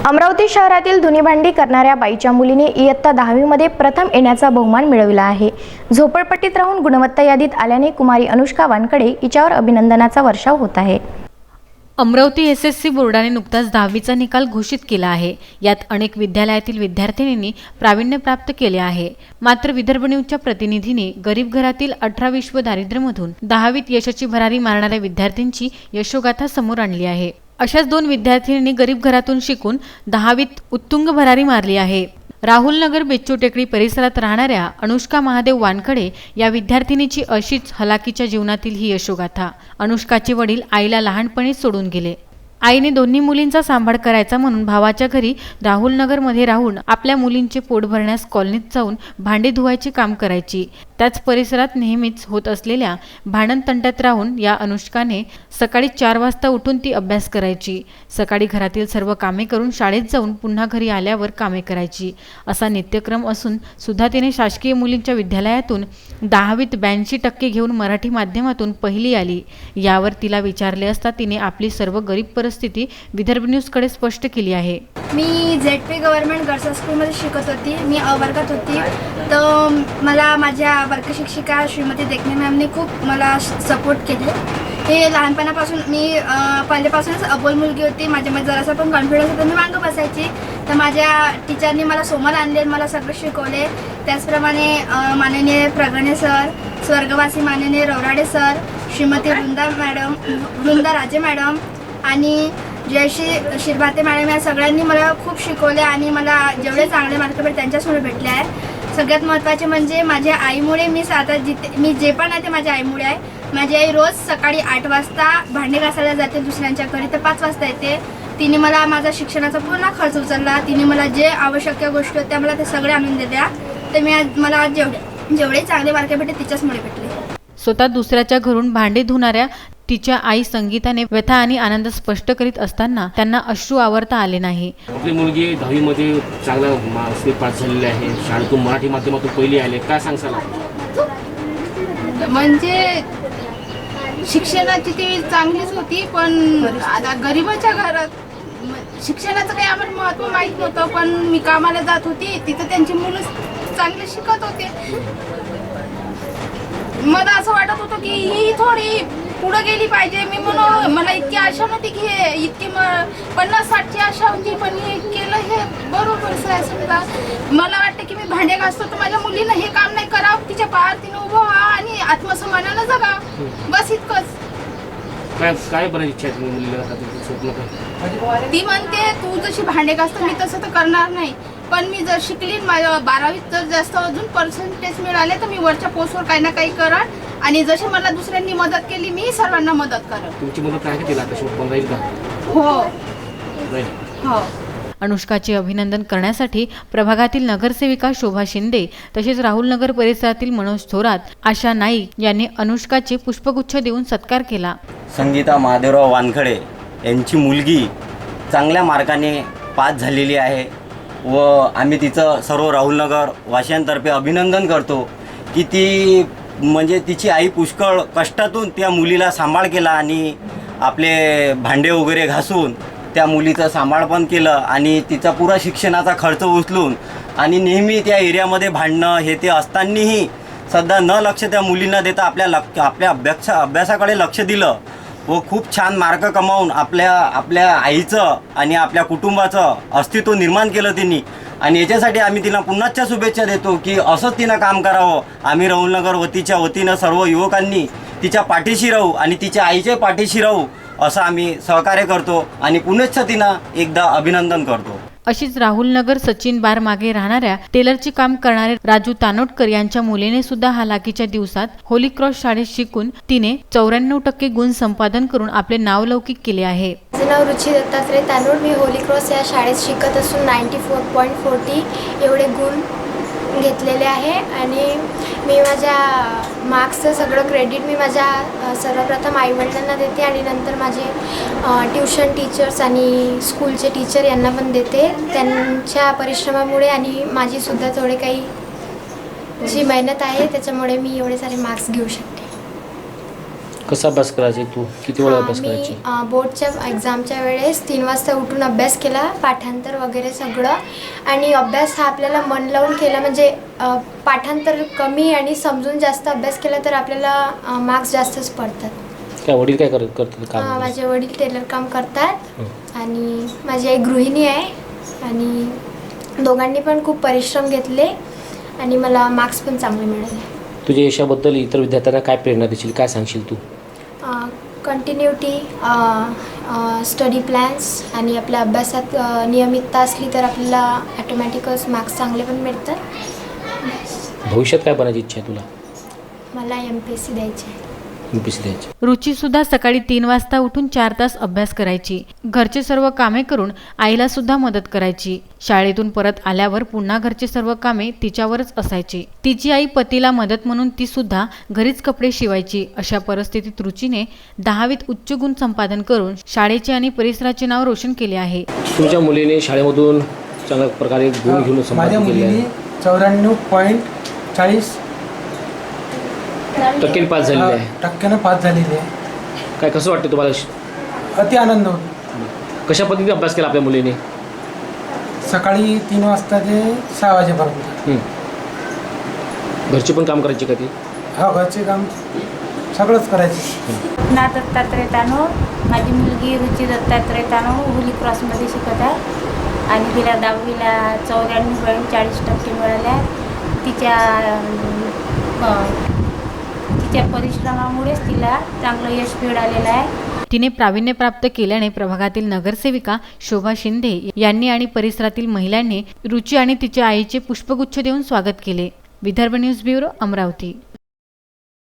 अमरावती शहरातील धुनी भांडी करणाऱ्या बाईच्या मुलीने इयत्ता 10वी मध्ये प्रथम येण्याचा बहुमान मिळवला आहे। झोपडपट्टीत राहून गुणवत्ता यादीत आल्याने कुमारी अनुष्का वानकडे हिच्यावर अभिनंदनाचा वर्षाव होत आहे। अमरावती एसएससी बोर्डाने नुकताच 10वीचा निकाल घोषित केला आहे। यात अनेक विद्यालयातील विद्यार्थिनींनी प्रावीण्य प्राप्त केले आहे। मात्र विदर्भ न्यूजच्या प्रतिनिधीने गरीब घरातील 18 विश्व दारिद्र्यमधून 10वीत यशाची भरारी मारणाऱ्या विद्यार्थ्यांची यशोगाथा समोर आणली आहे। अशाच दोन विद्यार्थिनींनी गरीब घरातून शिकून 10वीत उत्तुंग भरारी मारली आहे। राहुल नगर बेच्चू टेकडी परिसरात राहणाऱ्या अनुष्का महादेव वानकडे या विद्यार्थिनीची अशीच हलाखीच्या जीवनातील ही यशोगाथा। अनुष्काचे वडील आईला लहानपणीच सोडून गेले। आईने दोन्ही मुलींचा सांभाळ करायचा म्हणून भावाच्या घरी राहुल नगरमध्ये राहून आपल्या मुलींचे पोट भरण्यास कॉलनीत जाऊन भांडे धुवायचे काम करायची। त्याच परिसरात नेहमीच होत असलेल्या भांडण तंट्यात राहून या अनुष्काने सकाळी 4 वाजता उठून ती अभ्यास करायची। सकाळी घरातील सर्व कामे करून शाळेत जाऊन पुन्हा घरी आल्यावर कामे करायची। असा नित्यक्रम असून सुद्धा तिने शासकीय मुलींच्या विद्यालयातून 10वीत 82% घेऊन मराठी माध्यमातून पहिली आली। यावर तिला विचारले असता तिने आपली सर्व गरीब परिस्थिती विदर्भ न्यूजकडे स्पष्ट केली आहे। मी झेडपी गव्हर्नमेंट गर्ल्स स्कूलमध्ये शिकत होती। मी वर्गात होती तर मला माझ्या वर्ग शिक्षिका श्रीमती देखणे मॅमने खूप मला सपोर्ट केले। हे लहानपणापासून मी पहिल्यापासूनच अबोल मुलगी होती। माझ्यामध्ये जरासा पण कॉन्फिडन्स होता, मी मागं बसायची। तर माझ्या टीचरनी मला समोर आणले, मला सगळं शिकवले। त्याचप्रमाणे माननीय प्रगणे सर, स्वर्गवासी माननीय रवराडे सर, श्रीमती वृंदा राजे मॅडम आणि जयश्री शिरभाते मॅडम या सगळ्यांनी मला खूप शिकवले आणि मला जेवढे चांगले मार्क भेटले त्यांच्याचमुळे भेटले आहे। सगळ्यात महत्त्वाचे म्हणजे माझ्या आईमुळे मी आता मी जे पण आहे ते माझ्या आईमुळे आहे। माझी आई रोज सकाळी 8 वाजता भांडे घासायला जाते दुसऱ्यांच्या घरी, तर 5 वाजता येते। तिने मला माझा शिक्षणाचा पूर्ण खर्च उचलला। तिने मला जे आवश्यक गोष्टी होत्या मला ते सगळे आणून दिल्या। तर मला आज जेवढे चांगले मार्क भेटले तिच्याचमुळे भेटले। स्वतः दुसऱ्याच्या घरून भांडे धुणाऱ्या तिच्या आई संगीताने व्यथा आणि आनंद स्पष्ट करीत असताना त्यांना अश्रू आवरता आले नाही। आपली मुलगी 10वी मध्ये चांगला मार्क्स पास झालेली आहे। शाळेतून मराठी माध्यमातून पहिली आले, काय सांगसाल? म्हणजे शिक्षणाची ती चांगलीच होती, पण आता गरीबाच्या घरात शिक्षणाचं काही आम्हाला महत्त्व माहीत नव्हतं। पण मी कामाला जात होती, तिथं त्यांची मुलं चांगले शिकत होते। मला असं वाटत होतं की ही थोडी पुढे गेली पाहिजे। मी म्हणून मला इतकी आशा नव्हती की हे इतकी 50-60ची आशा होती, पण हे केलं हे बरोबर आहे। समजा मला वाटतं की मी भांडे घासतो तर माझ्या मुलीनं हे काम नाही करावं, तिच्या पायावर तिने उभं व्हा आणि आत्मसन्मानानं जगा, बस इतकंच। काय बरं इच्छा आहे मुलीला? स्वप्न काय? ती म्हणते तू जशी भांडे घासतो मी तसं तर करणार नाही, पण मी जर शिकली, माझ्या 12वीत जर जास्त अजून पर्सेंटेज मिळाले तर मी वरच्या पोस्टवर काही ना काही करणार आणि जशी मला दुसऱ्यांनी मदत केली मी सर्वांना मदत करणार। तुमची मदत आहे का तिला? आता शोध राहील का? हो। अनुष्काचे अभिनंदन करण्यासाठी प्रभागातील नगरसेविका शोभा शिंदे तसेच राहुल नगर परिसरातील मनोज थोरात, आशा नाईक यांनी अनुष्काचे पुष्पगुच्छ देऊन सत्कार केला। संगीता महादेवराव वानखडे यांची मुलगी चांगल्या मार्काने पास झालेली आहे व आम्ही तिचं सर्व राहुल नगर वासियांतर्फे अभिनंदन करतो की ती म्हणजे तिची आई पुष्कळ कष्टातून त्या मुलीला सांभाळ केला आणि आपले भांडे वगैरे घासून त्या मुलीचं सांभाळ पण केलं आणि तिचा पुरा शिक्षणाचा खर्च उचलून आणि नेहमी त्या एरियामध्ये भांडणं हे ते असतानाही सध्या न लक्ष त्या मुलींना देता आपल्या अभ्यासाकडे लक्ष दिलं व खूप छान मार्क कमावून आपल्या आईचं आणि आपल्या कुटुंबाचं अस्तित्व निर्माण केलं तिने। आणि याच्यासाठी आम्ही तिला पुन्हाच्या शुभेच्छा देतो की असंच तिनं काम करावं। आम्ही राहुलनगर वतीच्या वतीनं सर्व युवकांनी तिच्या पाठीशी राहू आणि तिच्या आईच्या पाठीशी राहू असं आम्ही सहकार्य करतो आणि पुनश्च तिनं एकदा अभिनंदन करतो। अशीच राहुल नगर सचिन बार मागे राहणाऱ्या टेलरचे काम करणारे राजू तानोटकर यांच्या मुलीने सुद्धा हालाकीच्या दिवसात होली क्रॉस शाळेत शिकून तिने 94% गुण संपादन करून आपले नावलौकिक केले आहे। माझे नाव रुची दत्तात्रय तानोट, मी होली क्रॉस या शाळेत शिकत असून 94.40 एवढे गुण घेतलेले आहे आणि मी माझ्या मार्क्सचं सगळं क्रेडिट मी माझ्या सर्वप्रथम आईवडिलांना देते आणि नंतर माझे ट्युशन टीचर्स आणि स्कूलचे टीचर यांना पण देते। त्यांच्या परिश्रमामुळे आणि माझीसुद्धा थोडे काही जी मेहनत आहे त्याच्यामुळे मी एवढे सारे मार्क्स घेऊ शकते। कसा अभ्यास करायचा तू किती वेळा अभ्यास करायची मी बोर्डच्या एक्झामच्या वेळेस 3 वाजता उठून अभ्यास केला, पाठांतर वगैरे सगळं. आणि अभ्यास हा आपल्याला मन लावून केला म्हणजे पाठांतर कमी आणि समजून जास्त अभ्यास केला तर आपल्याला मार्क्स जास्तच पडतात. काय वडील काय करतात काम माझे वडील टेलर काम करतात आणि माझी आई गृहिणी आहे. आणि दोघांनी पण खूप परिश्रम घेतले आणि मला मार्क्स पण चांगले मिळाले. तुझ्या यशाबद्दल इतर विद्यार्थ्यांना काय प्रेरणा देशील, काय सांगशील तू? कंटिन्युटी, स्टडी प्लॅन्स आणि आपल्या अभ्यासात नियमितता असली तर आपल्याला ॲटोमॅटिकच मार्क्स चांगले पण मिळतात. भविष्यात काय बनायची इच्छा आहे तुला? मला MPSC द्यायची आहे. MPSC द्यायची. रुची सुद्धा सकाळी 3 वाजता उठून 4 तास अभ्यास करायची. घरचे सर्व कामे करून आईला सुद्धा मदत करायची. शाळेतून परत आल्यावर पुन्हा घरचे सर्व कामे तिच्यावरच असायची. तिची आई पतीला मदत म्हणून ती सुद्धा घरीच कपडे शिवायची. अशा परिस्थितीत रुचीने 10वीत उच्च गुण संपादन करून शाळेचे आणि परिसराचे नाव रोशन केले आहे. तुमच्या मुलीने शाळेमधून चांगल्या प्रकारे गुण घेऊन माझ्या संपादन केले मुलीने आहे. 94.40 टक्के पास झालेले आहे. टक्क्यानं पास झालेली आहे. काय कसं वाटतं तुम्हाला? अति आनंद होतो. कशा पद्धतीने अभ्यास केला आपल्या मुलीने? सकाळी 3 वाजता ते 6 वाजेपर्यंत. घरचे पण काम करायचे का ती? हा, घरचे काम सगळंच करायचे. ना दत्तात्रय तानोळ, माझी मुलगी रुची दत्तात्रय तानोळ होली क्रॉसमध्ये शिकत आहे आणि तिला 10वीला 94.40% मिळाल्या. तिच्या परिश्रमामुळेच तिला चांगलं यश मिळालेलं आहे. तिने प्रावीण्य प्राप्त केल्याने प्रभागातील नगरसेविका शोभा शिंदे यांनी आणि परिसरातील महिलांनी रुची आणि तिच्या आईचे पुष्पगुच्छ देऊन स्वागत केले. Vidarbha news bureau, Amravati.